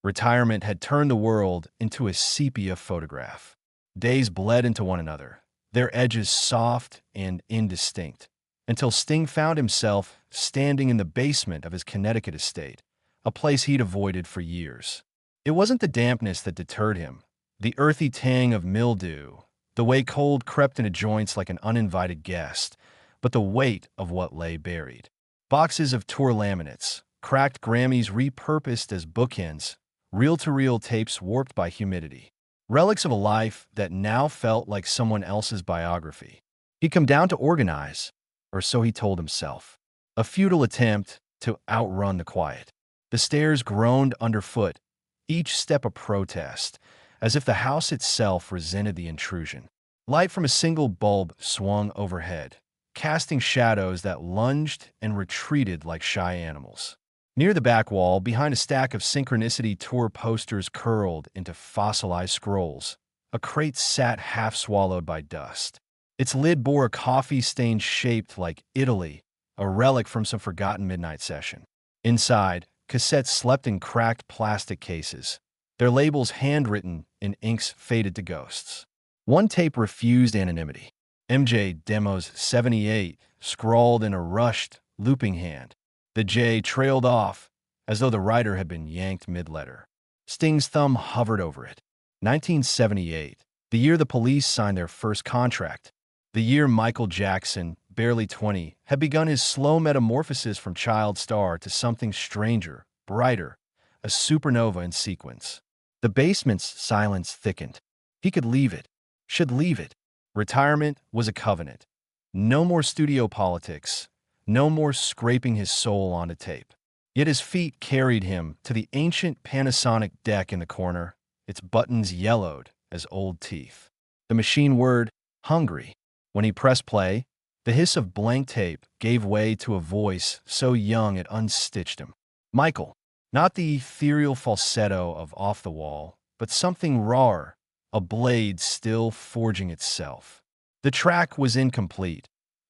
Retirement had turned the world into a sepia photograph. Days bled into one another, their edges soft and indistinct, until Sting found himself standing in the basement of his Connecticut estate, a place he'd avoided for years. It wasn't the dampness that deterred him, the earthy tang of mildew, the way cold crept into joints like an uninvited guest, but the weight of what lay buried. Boxes of tour laminates, cracked Grammys repurposed as bookends, reel-to-reel tapes warped by humidity. Relics of a life that now felt like someone else's biography. He'd come down to organize, or so he told himself. A futile attempt to outrun the quiet. The stairs groaned underfoot, each step a protest, as if the house itself resented the intrusion. Light from a single bulb swung overhead, casting shadows that lunged and retreated like shy animals. Near the back wall, behind a stack of Synchronicity tour posters curled into fossilized scrolls, a crate sat half-swallowed by dust. Its lid bore a coffee-stained shaped like Italy, a relic from some forgotten midnight session. Inside, cassettes slept in cracked plastic cases, their labels handwritten in inks faded to ghosts. One tape refused anonymity. MJ Demos 78, scrawled in a rushed, looping hand. The J trailed off, as though the writer had been yanked mid-letter. Sting's thumb hovered over it. 1978, the year the Police signed their first contract. The year Michael Jackson, barely 20, had begun his slow metamorphosis from child star to something stranger, brighter, a supernova in sequence. The basement's silence thickened. He could leave it, should leave it. Retirement was a covenant. No more studio politics. No more scraping his soul onto tape. Yet his feet carried him to the ancient Panasonic deck in the corner, its buttons yellowed as old teeth. The machine word, hungry. When he pressed play, the hiss of blank tape gave way to a voice so young it unstitched him. Michael. Not the ethereal falsetto of Off the Wall, but something rawer, a blade still forging itself. The track was incomplete.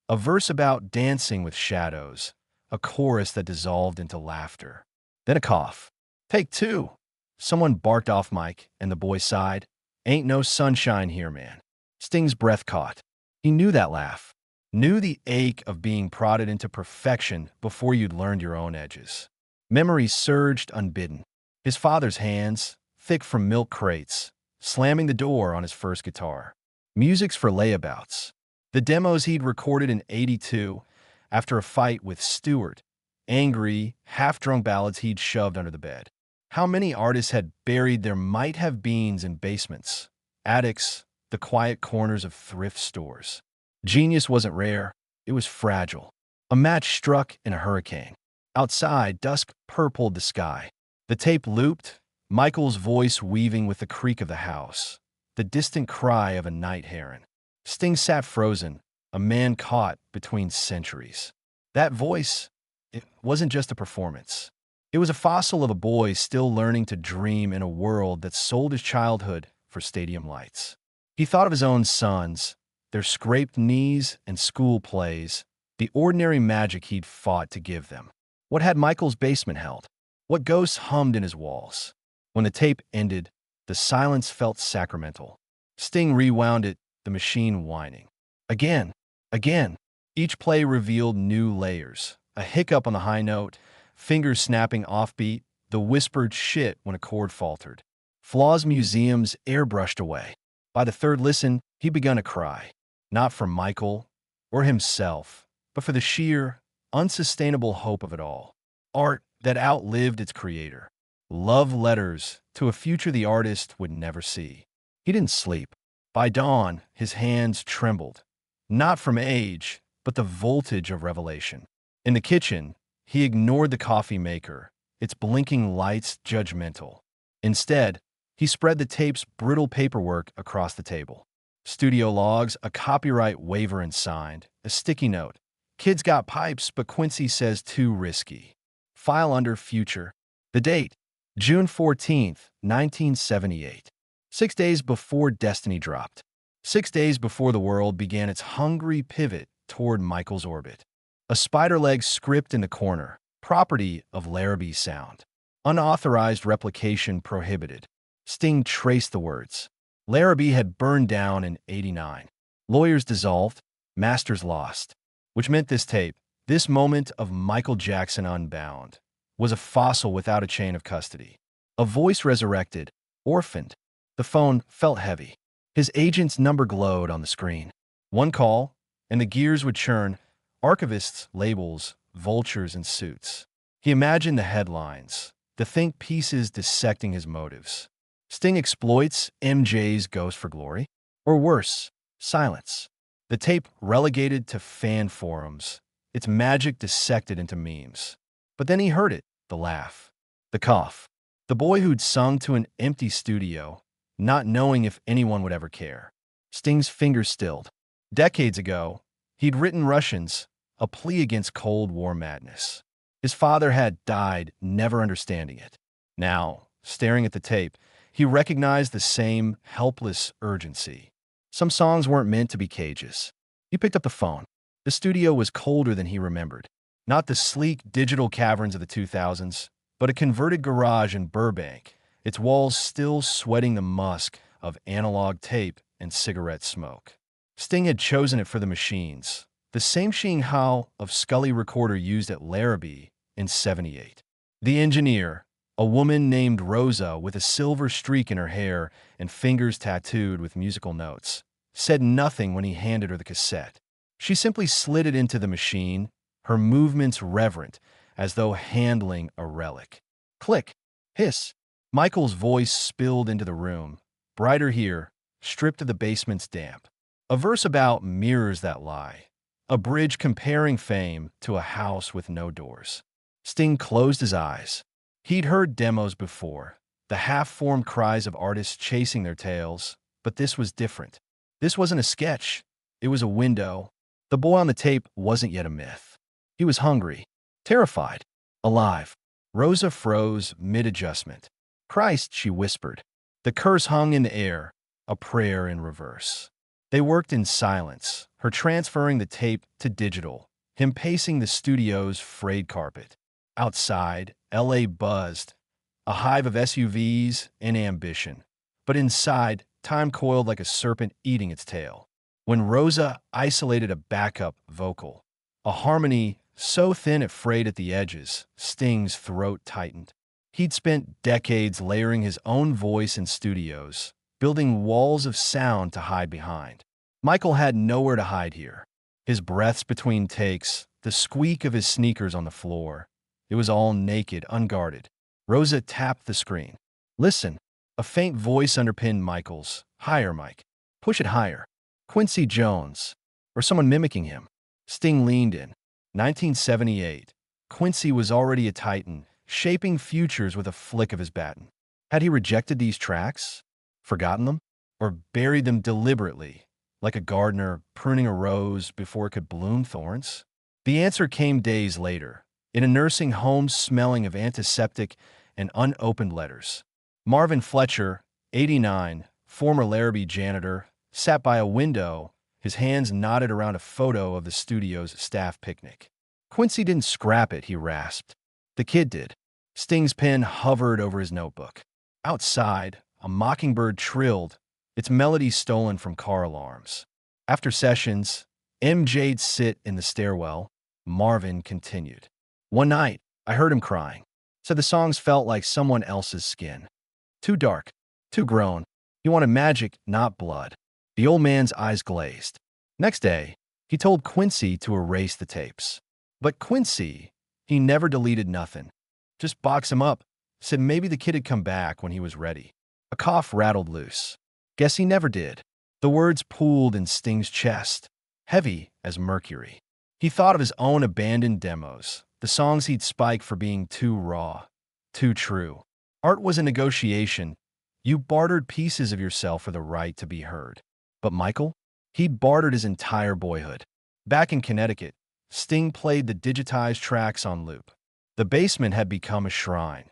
A verse about dancing with shadows, a chorus that dissolved into laughter. Then a cough. Take two. Someone barked off mic, and the boy sighed. Ain't no sunshine here, man. Sting's breath caught. He knew that laugh. Knew the ache of being prodded into perfection before you'd learned your own edges. Memories surged unbidden. His father's hands, thick from milk crates, slamming the door on his first guitar. Music's for layabouts. The demos he'd recorded in '82 after a fight with Stewart, angry, half-drunk ballads he'd shoved under the bed. How many artists had buried their might-have-beens in basements, attics, the quiet corners of thrift stores? Genius wasn't rare, it was fragile. A match struck in a hurricane. Outside, dusk purpled the sky. The tape looped, Michael's voice weaving with the creak of the house, the distant cry of a night heron. Sting sat frozen, a man caught between centuries. That voice, it wasn't just a performance. It was a fossil of a boy still learning to dream in a world that sold his childhood for stadium lights. He thought of his own sons, their scraped knees and school plays, the ordinary magic he'd fought to give them. What had Michael's basement held? What ghosts hummed in his walls? When the tape ended, the silence felt sacramental. Sting rewound it, the machine whining. Again, again. Each play revealed new layers. A hiccup on the high note, fingers snapping offbeat, the whispered shit when a chord faltered. Flaws museums airbrushed away. By the third listen, he began to cry. Not for Michael or himself, but for the sheer, unsustainable hope of it all. Art that outlived its creator. Love letters to a future the artist would never see. He didn't sleep. By dawn, his hands trembled, not from age, but the voltage of revelation. In the kitchen, he ignored the coffee maker, its blinking lights judgmental. Instead, he spread the tape's brittle paperwork across the table. Studio logs, a copyright waiver and signed, a sticky note. Kids got pipes, but Quincy says too risky. File under future. The date, June 14th, 1978. 6 days before Destiny dropped. 6 days before the world began its hungry pivot toward Michael's orbit. A spider leg script in the corner, property of Larrabee Sound. Unauthorized replication prohibited. Sting traced the words. Larrabee had burned down in '89. Lawyers dissolved, masters lost. Which meant this tape, this moment of Michael Jackson unbound, was a fossil without a chain of custody. A voice resurrected, orphaned. The phone felt heavy. His agent's number glowed on the screen. One call, and the gears would churn, archivists, labels, vultures in suits. He imagined the headlines, the think pieces dissecting his motives. Sting exploits MJ's ghost for glory? Or worse, silence. The tape relegated to fan forums, its magic dissected into memes. But then he heard it, the laugh, the cough. The boy who'd sung to an empty studio, not knowing if anyone would ever care. Sting's fingers stilled. Decades ago, he'd written Russians, a plea against Cold War madness. His father had died, never understanding it. Now, staring at the tape, he recognized the same helpless urgency. Some songs weren't meant to be cages. He picked up the phone. The studio was colder than he remembered. Not the sleek digital caverns of the 2000s, but a converted garage in Burbank, its walls still sweating the musk of analog tape and cigarette smoke. Sting had chosen it for the machines, the same machine how of Scully recorder used at Larrabee in '78. The engineer, a woman named Rosa with a silver streak in her hair and fingers tattooed with musical notes, said nothing when he handed her the cassette. She simply slid it into the machine, her movements reverent, as though handling a relic. Click. Hiss. Michael's voice spilled into the room, brighter here, stripped of the basement's damp. A verse about mirrors that lie. A bridge comparing fame to a house with no doors. Sting closed his eyes. He'd heard demos before, the half-formed cries of artists chasing their tails, but this was different. This wasn't a sketch. It was a window. The boy on the tape wasn't yet a myth. He was hungry, terrified, alive. Rosa froze mid-adjustment. Christ, she whispered. The curse hung in the air, a prayer in reverse. They worked in silence, her transferring the tape to digital, him pacing the studio's frayed carpet. Outside, L.A. buzzed, a hive of SUVs and ambition. But inside, time coiled like a serpent eating its tail. When Rosa isolated a backup vocal, a harmony so thin it frayed at the edges, Sting's throat tightened. He'd spent decades layering his own voice in studios, building walls of sound to hide behind. Michael had nowhere to hide here. His breaths between takes, the squeak of his sneakers on the floor. It was all naked, unguarded. Rosa tapped the screen. Listen. A faint voice underpinned Michael's. Higher, Mike. Push it higher. Quincy Jones. Or someone mimicking him. Sting leaned in. 1978. Quincy was already a titan, shaping futures with a flick of his baton. Had he rejected these tracks? Forgotten them? Or buried them deliberately, like a gardener pruning a rose before it could bloom thorns? The answer came days later, in a nursing home smelling of antiseptic and unopened letters. Marvin Fletcher, 89, former Larrabee janitor, sat by a window, his hands knotted around a photo of the studio's staff picnic. Quincy didn't scrap it, he rasped. The kid did. Sting's pen hovered over his notebook. Outside, a mockingbird trilled, its melody stolen from car alarms. After sessions, MJ'd sit in the stairwell. Marvin continued. One night, I heard him crying. Said the songs felt like someone else's skin. Too dark, too grown. He wanted magic, not blood. The old man's eyes glazed. Next day, he told Quincy to erase the tapes. But Quincy, he never deleted nothing. Just box him up. Said maybe the kid had come back when he was ready. A cough rattled loose. Guess he never did. The words pooled in Sting's chest, heavy as mercury. He thought of his own abandoned demos, the songs he'd spiked for being too raw, too true. Art was a negotiation. You bartered pieces of yourself for the right to be heard. But Michael? He'd bartered his entire boyhood. Back in Connecticut, Sting played the digitized tracks on loop. The basement had become a shrine.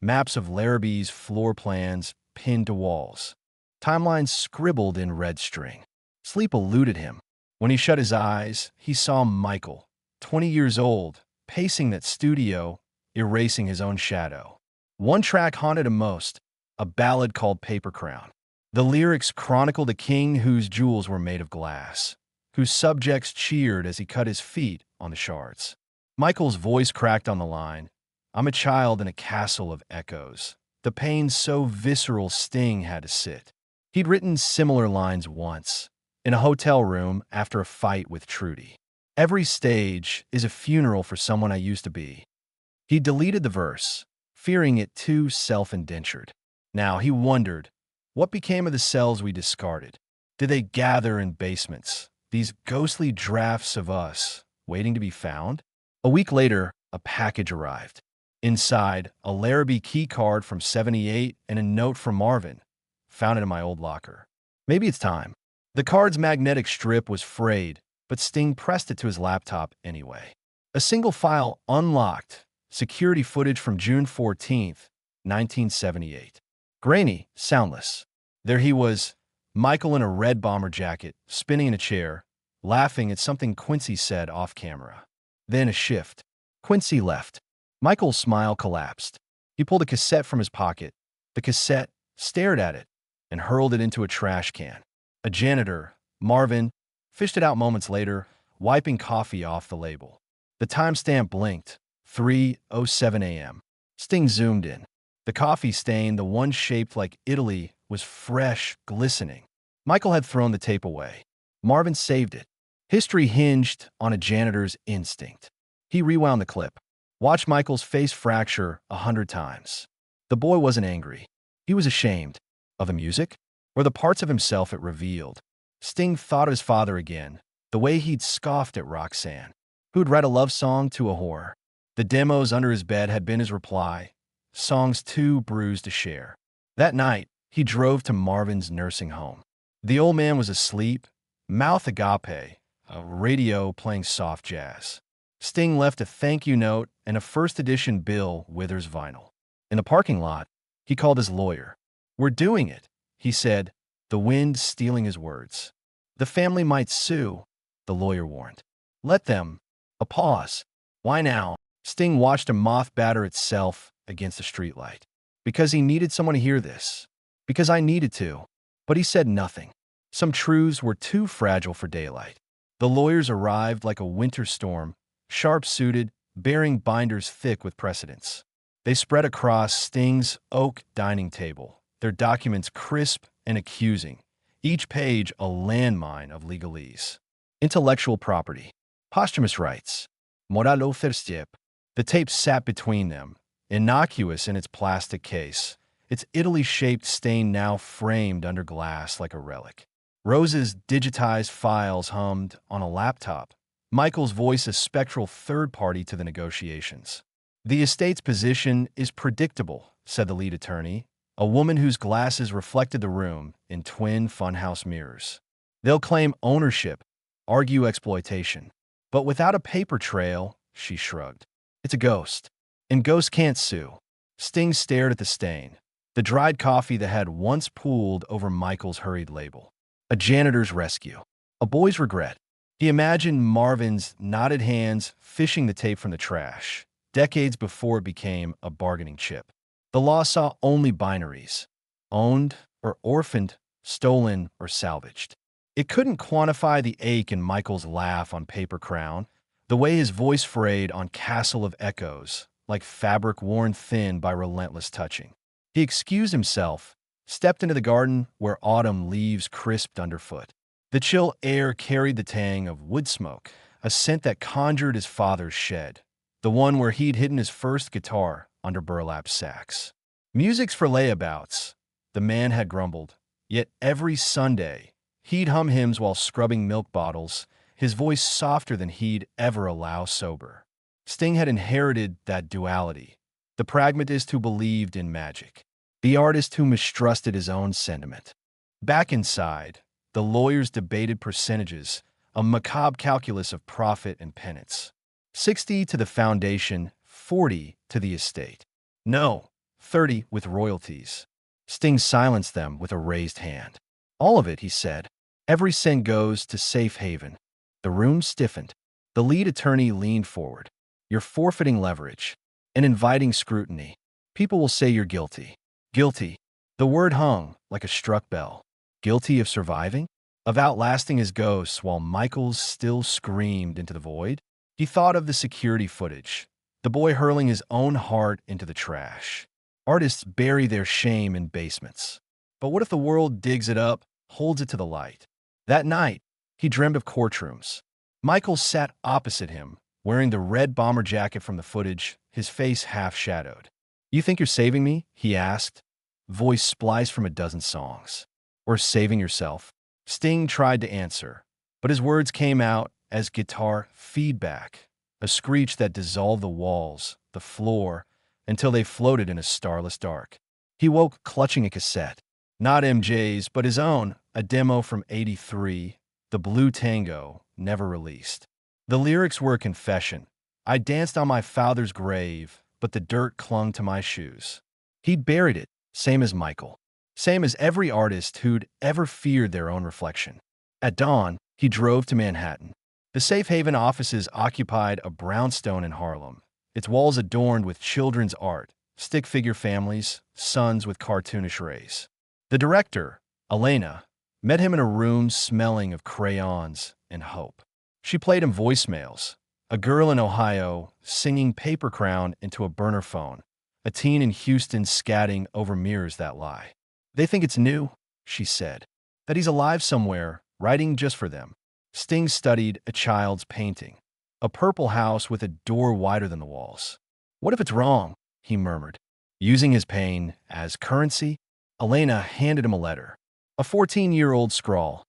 Maps of Larrabee's floor plans pinned to walls. Timelines scribbled in red string. Sleep eluded him. When he shut his eyes, he saw Michael, 20 years old, pacing that studio, erasing his own shadow. One track haunted him most, a ballad called Paper Crown. The lyrics chronicled a king whose jewels were made of glass, whose subjects cheered as he cut his feet on the shards. Michael's voice cracked on the line, "I'm a child in a castle of echoes." The pain so visceral Sting had to sit. He'd written similar lines once, in a hotel room after a fight with Trudy. "Every stage is a funeral for someone I used to be." He deleted the verse, fearing it too self-indentured. Now he wondered, what became of the cells we discarded? Did they gather in basements, these ghostly drafts of us, waiting to be found? A week later, a package arrived. Inside, a Larrabee key card from '78 and a note from Marvin. Found it in my old locker. Maybe it's time. The card's magnetic strip was frayed, but Sting pressed it to his laptop anyway. A single file unlocked, security footage from June 14th, 1978. Grainy, soundless. There he was, Michael in a red bomber jacket, spinning in a chair, laughing at something Quincy said off camera. Then a shift. Quincy left. Michael's smile collapsed. He pulled a cassette from his pocket. The cassette, stared at it, and hurled it into a trash can. A janitor, Marvin, fished it out moments later, wiping coffee off the label. The timestamp blinked. 3:07 a.m. Sting zoomed in. The coffee stain, the one shaped like Italy, was fresh, glistening. Michael had thrown the tape away. Marvin saved it. History hinged on a janitor's instinct. He rewound the clip. Watched Michael's face fracture 100 times. The boy wasn't angry. He was ashamed. Of the music? Or the parts of himself it revealed. Sting thought of his father again, the way he'd scoffed at Roxanne, who'd write a love song to a whore. The demos under his bed had been his reply, songs too bruised to share. That night, he drove to Marvin's nursing home. The old man was asleep, mouth agape, a radio playing soft jazz. Sting left a thank you note and a first edition Bill Withers vinyl. In the parking lot, he called his lawyer. "We're doing it," he said, the wind stealing his words. "The family might sue," the lawyer warned. "Let them." A pause. "Why now?" Sting watched a moth batter itself against the streetlight. "Because he needed someone to hear this. Because I needed to." But he said nothing. Some truths were too fragile for daylight. The lawyers arrived like a winter storm, sharp-suited, bearing binders thick with precedents. They spread across Sting's oak dining table, their documents crisp and accusing, each page a landmine of legalese. Intellectual property, posthumous rights, moralofterstep. The tape sat between them, innocuous in its plastic case, its Italy-shaped stain now framed under glass like a relic. Rose's digitized files hummed on a laptop, Michael's voice a spectral third party to the negotiations. "The estate's position is predictable," said the lead attorney, a woman whose glasses reflected the room in twin funhouse mirrors. "They'll claim ownership, argue exploitation. But without a paper trail," she shrugged. "It's a ghost. And ghosts can't sue." Sting stared at the stain, the dried coffee that had once pooled over Michael's hurried label. A janitor's rescue. A boy's regret. He imagined Marvin's knotted hands fishing the tape from the trash, decades before it became a bargaining chip. The law saw only binaries: owned or orphaned, stolen or salvaged. It couldn't quantify the ache in Michael's laugh on Paper Crown, the way his voice frayed on Castle of Echoes, like fabric worn thin by relentless touching. He excused himself, stepped into the garden where autumn leaves crisped underfoot. The chill air carried the tang of wood smoke, a scent that conjured his father's shed, the one where he'd hidden his first guitar under burlap sacks. "Music's for layabouts," the man had grumbled, yet every Sunday he'd hum hymns while scrubbing milk bottles, his voice softer than he'd ever allow sober. Sting had inherited that duality, the pragmatist who believed in magic, the artist who mistrusted his own sentiment. Back inside, the lawyers debated percentages, a macabre calculus of profit and penance. 60 to the foundation, 40 to the estate. No, 30 with royalties. Sting silenced them with a raised hand. "All of it," he said. "Every cent goes to safe haven." The room stiffened. The lead attorney leaned forward. "You're forfeiting leverage and inviting scrutiny." People will say you're guilty. Guilty. The word hung like a struck bell. Guilty of surviving? Of outlasting his ghosts while Michaels still screamed into the void? He thought of the security footage, the boy hurling his own heart into the trash. Artists bury their shame in basements. But what if the world digs it up, holds it to the light? That night, he dreamed of courtrooms. Michael sat opposite him, wearing the red bomber jacket from the footage, his face half-shadowed. "You think you're saving me?" he asked, voice spliced from a dozen songs. "Or saving yourself?" Sting tried to answer, but his words came out as guitar feedback, a screech that dissolved the walls, the floor, until they floated in a starless dark. He woke clutching a cassette. Not MJ's, but his own, a demo from '83, The Blue Tango, never released. The lyrics were a confession. "I danced on my father's grave, but the dirt clung to my shoes." He'd buried it, same as Michael. Same as every artist who'd ever feared their own reflection. At dawn, he drove to Manhattan. The Safe Haven offices occupied a brownstone in Harlem, its walls adorned with children's art, stick figure families, sons with cartoonish rays. The director, Elena, met him in a room smelling of crayons and hope. She played him voicemails, a girl in Ohio singing Paper Crown into a burner phone, a teen in Houston scatting over mirrors that lie. "They think it's new," she said, "that he's alive somewhere, writing just for them." Sting studied a child's painting, a purple house with a door wider than the walls. "What if it's wrong?" he murmured. Using his pain as currency, Elena handed him a letter. A 14-year-old scrawl.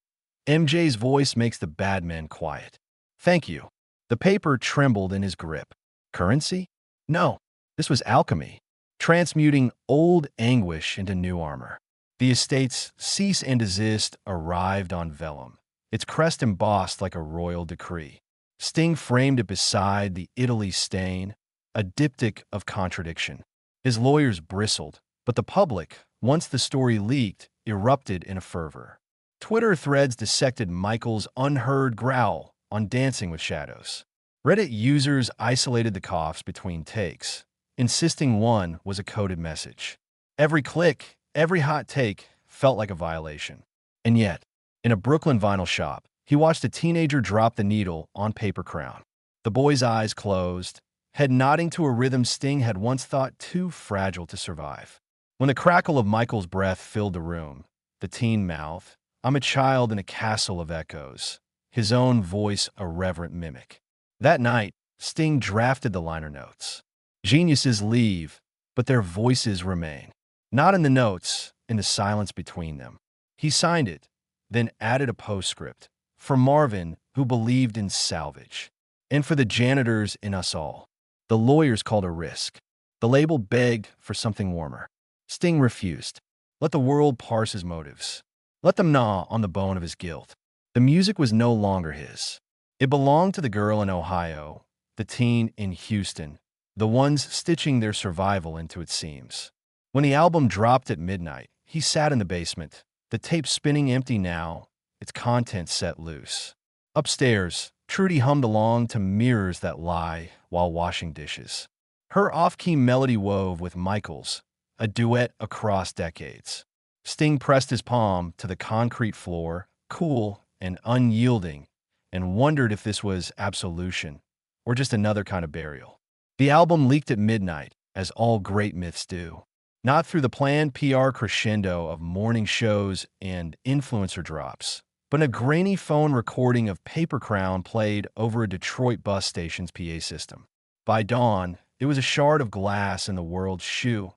"MJ's voice makes the bad men quiet. Thank you." The paper trembled in his grip. Currency? No, this was alchemy, transmuting old anguish into new armor. The estate's cease and desist arrived on vellum, its crest embossed like a royal decree. Sting framed it beside the Italy stain, a diptych of contradiction. His lawyers bristled, but the public, once the story leaked, erupted in a fervor. Twitter threads dissected Michael's unheard growl on Dancing with Shadows. Reddit users isolated the coughs between takes, insisting one was a coded message. Every click, every hot take felt like a violation. And yet, in a Brooklyn vinyl shop, he watched a teenager drop the needle on Paper Crown. The boy's eyes closed, head nodding to a rhythm Sting had once thought too fragile to survive. When the crackle of Michael's breath filled the room, the teen mouthed, "I'm a child in a castle of echoes," his own voice a reverent mimic. That night, Sting drafted the liner notes. Geniuses leave, but their voices remain. Not in the notes, in the silence between them. He signed it, then added a postscript. For Marvin, who believed in salvage. And for the janitors in us all. The lawyers called a risk. The label begged for something warmer. Sting refused. Let the world parse his motives. Let them gnaw on the bone of his guilt. The music was no longer his. It belonged to the girl in Ohio, the teen in Houston, the ones stitching their survival into its seams. When the album dropped at midnight, he sat in the basement, the tape spinning empty now, its contents set loose. Upstairs, Trudy hummed along to Mirrors That Lie while washing dishes. Her off-key melody wove with Michael's, a duet across decades. Sting pressed his palm to the concrete floor, cool and unyielding, and wondered if this was absolution or just another kind of burial. The album leaked at midnight, as all great myths do. Not through the planned PR crescendo of morning shows and influencer drops, but a grainy phone recording of Paper Crown played over a Detroit bus station's PA system. By dawn, it was a shard of glass in the world's shoe,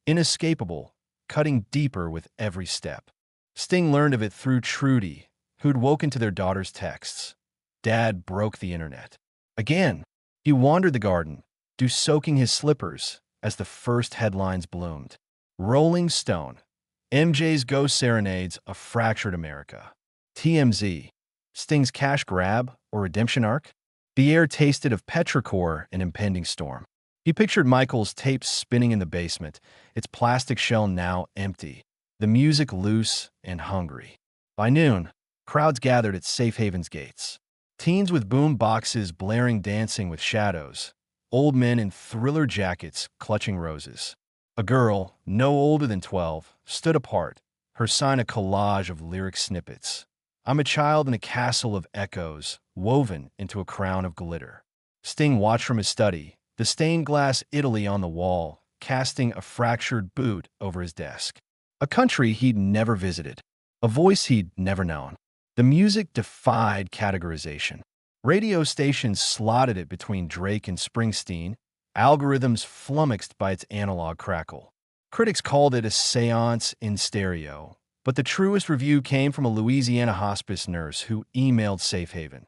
inescapable, cutting deeper with every step. Sting learned of it through Trudy, who'd woken to their daughter's texts. Dad broke the internet. Again, he wandered the garden, dew soaking his slippers as the first headlines bloomed. Rolling Stone, MJ's Ghost Serenades a Fractured America. TMZ, Sting's cash grab or redemption arc? The air tasted of petrichor and impending storm. He pictured Michael's tapes spinning in the basement, its plastic shell now empty, the music loose and hungry. By noon, crowds gathered at Safe Haven's gates. Teens with boom boxes blaring Dancing with Shadows, old men in thriller jackets clutching roses. A girl, no older than 12, stood apart, her sign a collage of lyric snippets. I'm a child in a castle of echoes, woven into a crown of glitter. Sting watched from his study, the stained glass Italy on the wall, casting a fractured boot over his desk. A country he'd never visited, a voice he'd never known. The music defied categorization. Radio stations slotted it between Drake and Springsteen, algorithms flummoxed by its analog crackle. Critics called it a seance in stereo, but the truest review came from a Louisiana hospice nurse who emailed Safe Haven.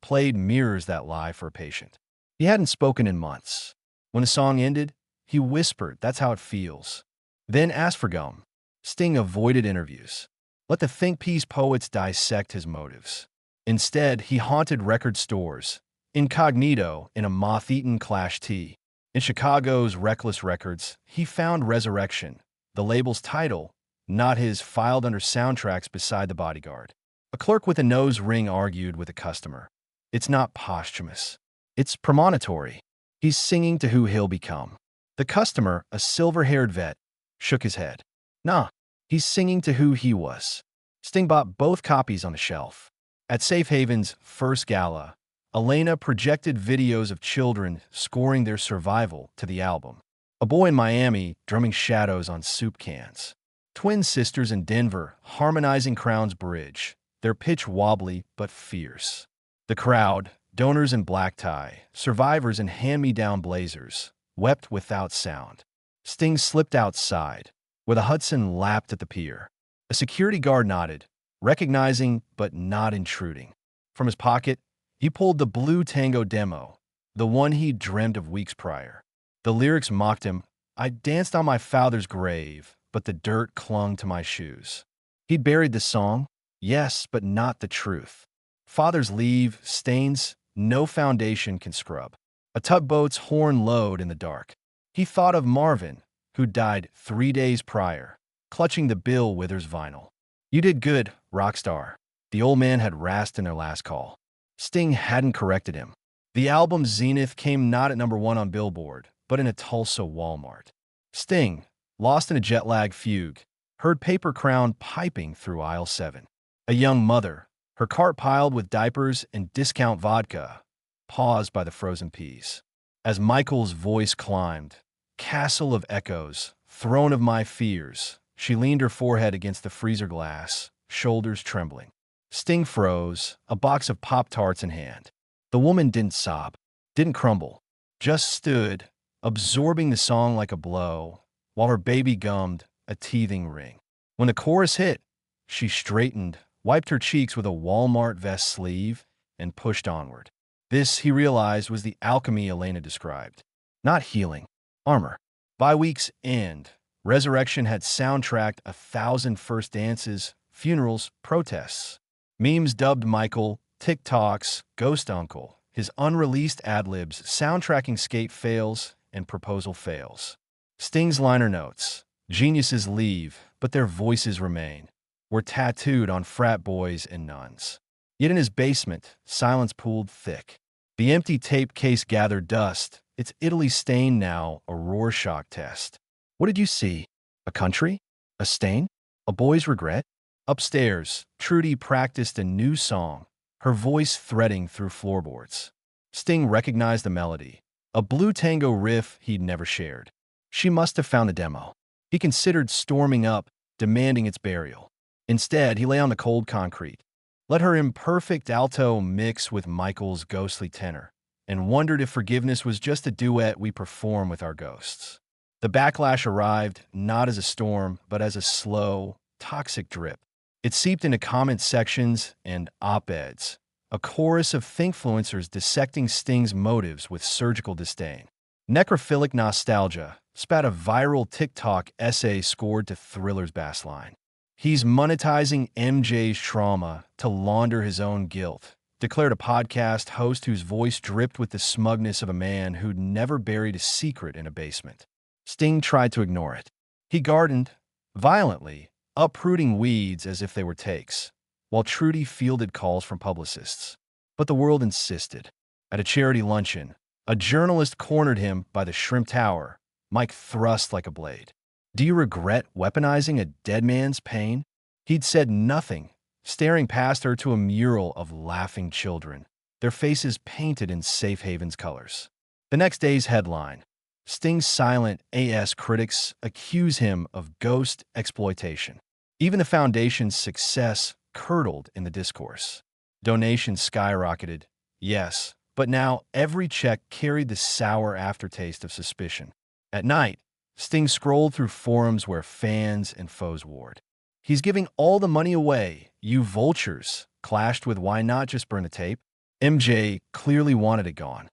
Played mirrors that lie for a patient. He hadn't spoken in months. When the song ended, he whispered, "That's how it feels." Then asked for gum. Sting avoided interviews. Let the think piece poets dissect his motives. Instead, he haunted record stores, incognito in a moth-eaten Clash tee. In Chicago's Reckless Records, he found Resurrection, the label's title, not his, filed under soundtracks beside The Bodyguard. A clerk with a nose ring argued with a customer. It's not posthumous. It's premonitory. He's singing to who he'll become. The customer, a silver-haired vet, shook his head. Nah, he's singing to who he was. Sting bought both copies on a shelf. At Safe Haven's first gala, Elena projected videos of children scoring their survival to the album. A boy in Miami drumming shadows on soup cans. Twin sisters in Denver harmonizing Crown's Bridge, their pitch wobbly but fierce. The crowd, donors in black tie, survivors in hand-me-down blazers, wept without sound. Sting slipped outside, where the Hudson lapped at the pier. A security guard nodded, recognizing but not intruding. From his pocket, he pulled the Blue Tango demo, the one he'd dreamt of weeks prior. The lyrics mocked him, "I danced on my father's grave, but the dirt clung to my shoes." He'd buried the song, yes, but not the truth. Fathers leave, stains no foundation can scrub. A tugboat's horn lowed in the dark. He thought of Marvin, who died 3 days prior, clutching the Bill Withers vinyl. "You did good, rock star," the old man had rasped in their last call. Sting hadn't corrected him. The album's zenith came not at #1 on Billboard, but in a Tulsa Walmart. Sting, lost in a jet-lag fugue, heard Paper Crown piping through aisle 7. A young mother, her cart piled with diapers and discount vodka, paused by the frozen peas. As Michael's voice climbed, "Castle of echoes, throne of my fears," she leaned her forehead against the freezer glass, shoulders trembling. Sting froze, a box of Pop-Tarts in hand. The woman didn't sob, didn't crumble, just stood, absorbing the song like a blow, while her baby gummed a teething ring. When the chorus hit, she straightened, wiped her cheeks with a Walmart vest sleeve, and pushed onward. This, he realized, was the alchemy Elena described. Not healing, armor. By week's end, Resurrection had soundtracked 1,000 first dances, funerals, protests. Memes dubbed Michael, TikToks, Ghost Uncle, his unreleased ad-libs soundtracking skate fails and proposal fails. Sting's liner notes, "Geniuses leave, but their voices remain," were tattooed on frat boys and nuns. Yet in his basement, silence pooled thick. The empty tape case gathered dust, its Italy stain now a Rorschach test. What did you see? A country? A stain? A boy's regret? Upstairs, Trudy practiced a new song, her voice threading through floorboards. Sting recognized the melody, a Blue Tango riff he'd never shared. She must have found the demo. He considered storming up, demanding its burial. Instead, he lay on the cold concrete, let her imperfect alto mix with Michael's ghostly tenor, and wondered if forgiveness was just a duet we perform with our ghosts. The backlash arrived not as a storm, but as a slow, toxic drip. It seeped into comment sections and op-eds, a chorus of thinkfluencers dissecting Sting's motives with surgical disdain. Necrophilic nostalgia spat a viral TikTok essay scored to Thriller's bassline. "He's monetizing MJ's trauma to launder his own guilt," declared a podcast host whose voice dripped with the smugness of a man who'd never buried a secret in a basement. Sting tried to ignore it. He gardened, violently, uprooting weeds as if they were takes, while Trudy fielded calls from publicists. But the world insisted. At a charity luncheon, a journalist cornered him by the Shrimp Tower, Mike thrust like a blade. Do you regret weaponizing a dead man's pain? He'd said nothing, staring past her to a mural of laughing children, their faces painted in Safe Haven's colors. The next day's headline: Sting's silent AS critics accuse him of ghost exploitation. Even the Foundation's success curdled in the discourse. Donations skyrocketed, yes, but now every check carried the sour aftertaste of suspicion. At night, Sting scrolled through forums where fans and foes warred. He's giving all the money away, you vultures, clashed with why not just burn the tape? MJ clearly wanted it gone.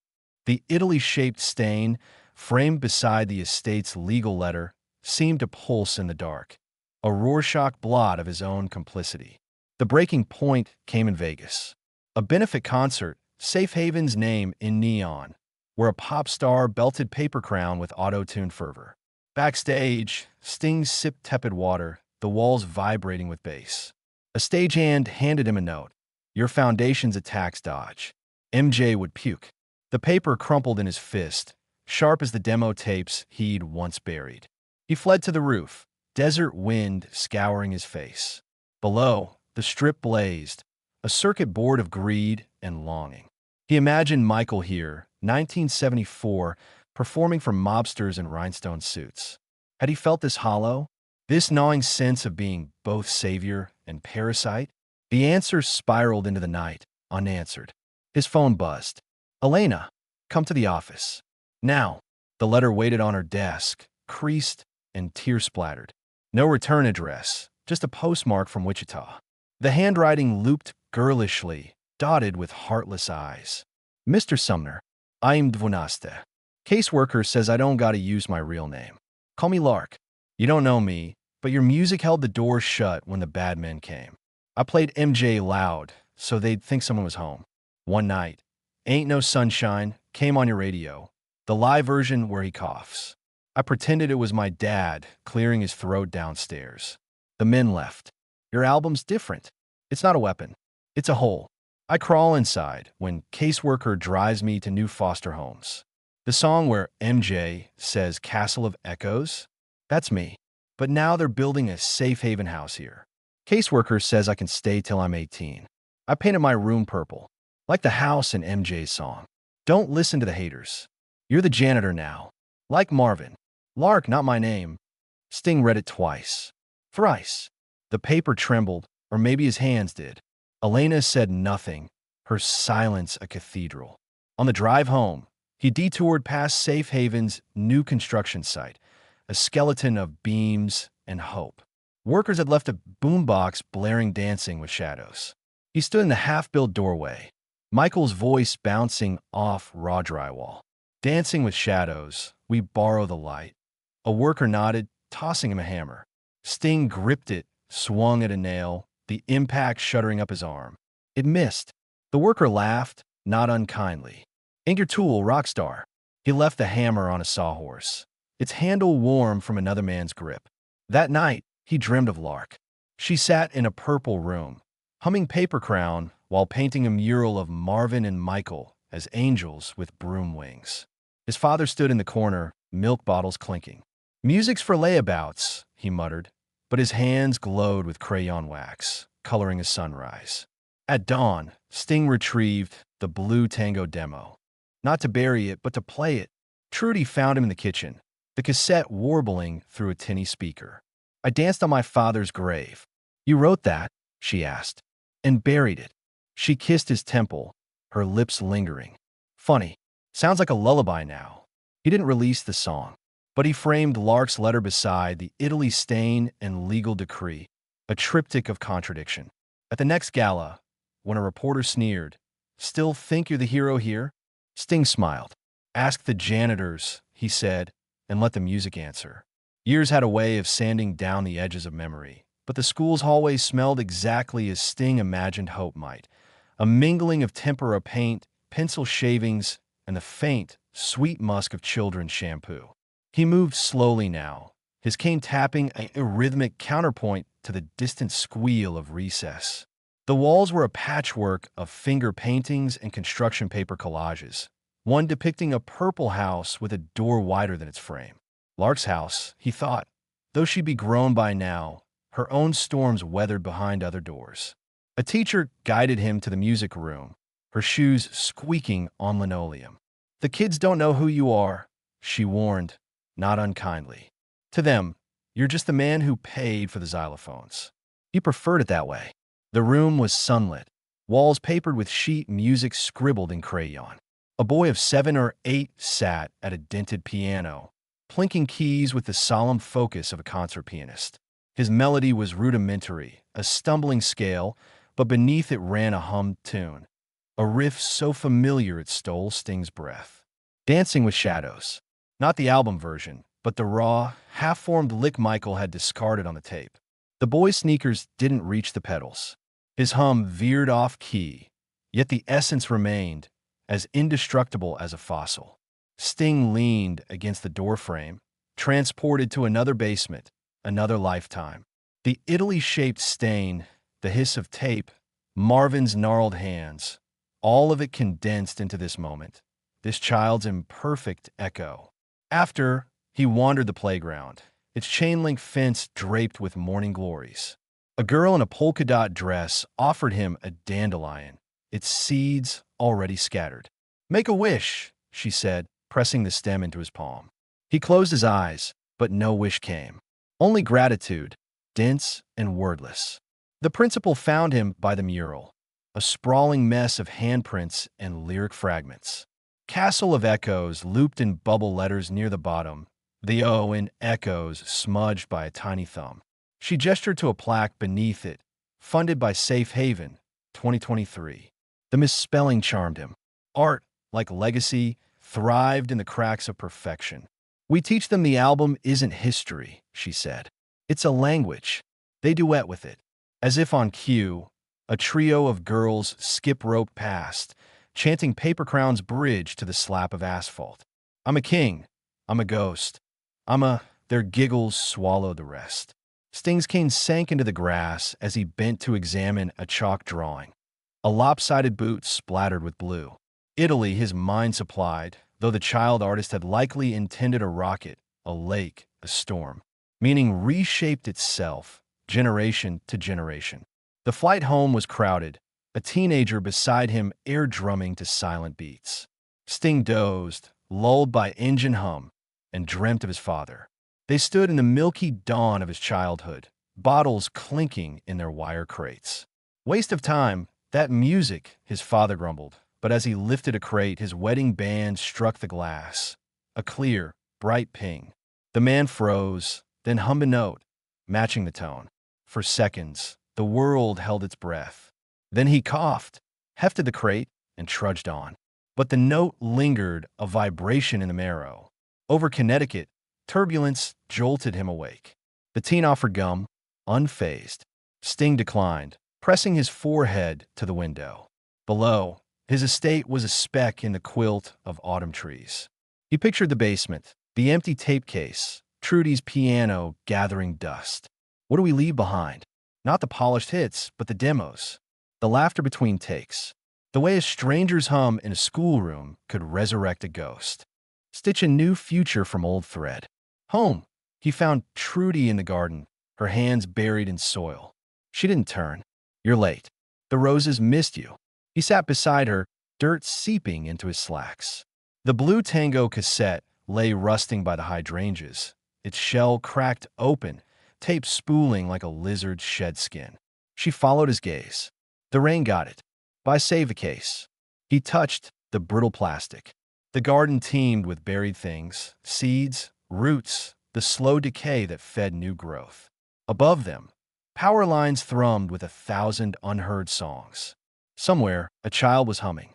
The Italy-shaped stain, framed beside the estate's legal letter, seemed to pulse in the dark, a Rorschach blot of his own complicity. The breaking point came in Vegas. A benefit concert, Safe Haven's name in neon, where a pop star belted Paper Crown with auto-tuned fervor. Backstage, Sting sipped tepid water, the walls vibrating with bass. A stagehand handed him a note. Your Foundation's a tax dodge. MJ would puke. The paper crumpled in his fist, sharp as the demo tapes he'd once buried. He fled to the roof, desert wind scouring his face. Below, the strip blazed, a circuit board of greed and longing. He imagined Michael here, 1974, performing for mobsters in rhinestone suits. Had he felt this hollow, this gnawing sense of being both savior and parasite? The answers spiraled into the night, unanswered. His phone buzzed. Elena, come to the office. Now. The letter waited on her desk, creased and tear-splattered. No return address, just a postmark from Wichita. The handwriting looped girlishly, dotted with heartless eyes. Mr. Sumner, I'm 12. Caseworker says I don't gotta use my real name. Call me Lark. You don't know me, but your music held the door shut when the bad men came. I played MJ loud, so they'd think someone was home. One night, Ain't No Sunshine came on your radio, the live version where he coughs. I pretended it was my dad clearing his throat downstairs. The men left. Your album's different. It's not a weapon. It's a hole. I crawl inside when Caseworker drives me to new foster homes. The song where MJ says Castle of Echoes? That's me. But now they're building a safe haven house here. Caseworker says I can stay till I'm 18. I painted my room purple, like the house in MJ's song. Don't listen to the haters. You're the janitor now. Like Marvin. Lark, not my name. Sting read it twice. Thrice. The paper trembled, or maybe his hands did. Elena said nothing, her silence a cathedral. On the drive home, he detoured past Safe Haven's new construction site, a skeleton of beams and hope. Workers had left a boombox blaring dancing with shadows. He stood in the half-built doorway, Michael's voice bouncing off raw drywall. Dancing with shadows, we borrow the light. A worker nodded, tossing him a hammer. Sting gripped it, swung at a nail, the impact shuddering up his arm. It missed. The worker laughed, not unkindly. Ain't your tool, rock star? He left the hammer on a sawhorse, its handle warm from another man's grip. That night, he dreamed of Lark. She sat in a purple room, humming Paper Crown while painting a mural of Marvin and Michael as angels with broom wings. His father stood in the corner, milk bottles clinking. Music's for layabouts, he muttered, but his hands glowed with crayon wax, coloring a sunrise. At dawn, Sting retrieved the Blue Tango demo. Not to bury it, but to play it. Trudy found him in the kitchen, the cassette warbling through a tinny speaker. I danced on my father's grave. You wrote that? She asked. And buried it. She kissed his temple, her lips lingering. Funny. Sounds like a lullaby now. He didn't release the song, but he framed Lark's letter beside the Italy stain and legal decree, a triptych of contradiction. At the next gala, when a reporter sneered, "Still think you're the hero here?" Sting smiled. Ask the janitors, he said, and let the music answer. Years had a way of sanding down the edges of memory, but the school's hallways smelled exactly as Sting imagined hope might. A mingling of tempera paint, pencil shavings, and the faint, sweet musk of children's shampoo. He moved slowly now, his cane tapping a rhythmic counterpoint to the distant squeal of recess. The walls were a patchwork of finger paintings and construction paper collages, one depicting a purple house with a door wider than its frame. Lark's house, he thought. Though she'd be grown by now, her own storms weathered behind other doors. A teacher guided him to the music room, her shoes squeaking on linoleum. "The kids don't know who you are," she warned, not unkindly. "To them, you're just the man who paid for the xylophones." He preferred it that way. The room was sunlit, walls papered with sheet music scribbled in crayon. A boy of 7 or 8 sat at a dented piano, plinking keys with the solemn focus of a concert pianist. His melody was rudimentary, a stumbling scale, but beneath it ran a hummed tune, a riff so familiar it stole Sting's breath. Dancing with Shadows. Not the album version, but the raw, half-formed lick Michael had discarded on the tape. The boy's sneakers didn't reach the pedals. His hum veered off key, yet the essence remained, as indestructible as a fossil. Sting leaned against the doorframe, transported to another basement, another lifetime. The Italy-shaped stain, the hiss of tape, Marvin's gnarled hands, all of it condensed into this moment, this child's imperfect echo. After, he wandered the playground, its chain-link fence draped with morning glories. A girl in a polka-dot dress offered him a dandelion, its seeds already scattered. "Make a wish," she said, pressing the stem into his palm. He closed his eyes, but no wish came. Only gratitude, dense and wordless. The principal found him by the mural, a sprawling mess of handprints and lyric fragments. "Castle of Echoes" looped in bubble letters near the bottom, the O in echoes smudged by a tiny thumb. She gestured to a plaque beneath it, funded by Safe Haven, 2023. The misspelling charmed him. Art, like legacy, thrived in the cracks of perfection. "We teach them the album isn't history," she said. "It's a language." They duet with it. As if on cue, a trio of girls skip rope past, chanting Paper Crown's bridge to the slap of asphalt. "I'm a king. I'm a ghost. I'm a—" Their giggles swallowed the rest. Sting's cane sank into the grass as he bent to examine a chalk drawing. A lopsided boot splattered with blue. Italy his mind supplied, though the child artist had likely intended a rocket, a lake, a storm. Meaning reshaped itself, generation to generation. The flight home was crowded, a teenager beside him air drumming to silent beats. Sting dozed, lulled by engine hum, and dreamt of his father. They stood in the milky dawn of his childhood, bottles clinking in their wire crates. "Waste of time, that music," his father grumbled, but as he lifted a crate, his wedding band struck the glass. A clear, bright ping. The man froze, then hummed a note, matching the tone. For seconds, the world held its breath. Then he coughed, hefted the crate, and trudged on. But the note lingered, a vibration in the marrow. Over Connecticut, turbulence jolted him awake. The teen offered gum, unfazed. Sting declined, pressing his forehead to the window. Below, his estate was a speck in the quilt of autumn trees. He pictured the basement, the empty tape case, Trudy's piano gathering dust. What do we leave behind? Not the polished hits, but the demos. The laughter between takes. The way a stranger's hum in a schoolroom could resurrect a ghost. Stitch a new future from old thread. Home. He found Trudy in the garden, her hands buried in soil. She didn't turn. "You're late. The roses missed you." He sat beside her, dirt seeping into his slacks. The blue tango cassette lay rusting by the hydrangeas, its shell cracked open, tape spooling like a lizard's shed skin. She followed his gaze. The rain got it. By save a case. He touched the brittle plastic. The garden teemed with buried things, seeds, roots, the slow decay that fed new growth. Above them, power lines thrummed with 1,000 unheard songs. Somewhere, a child was humming.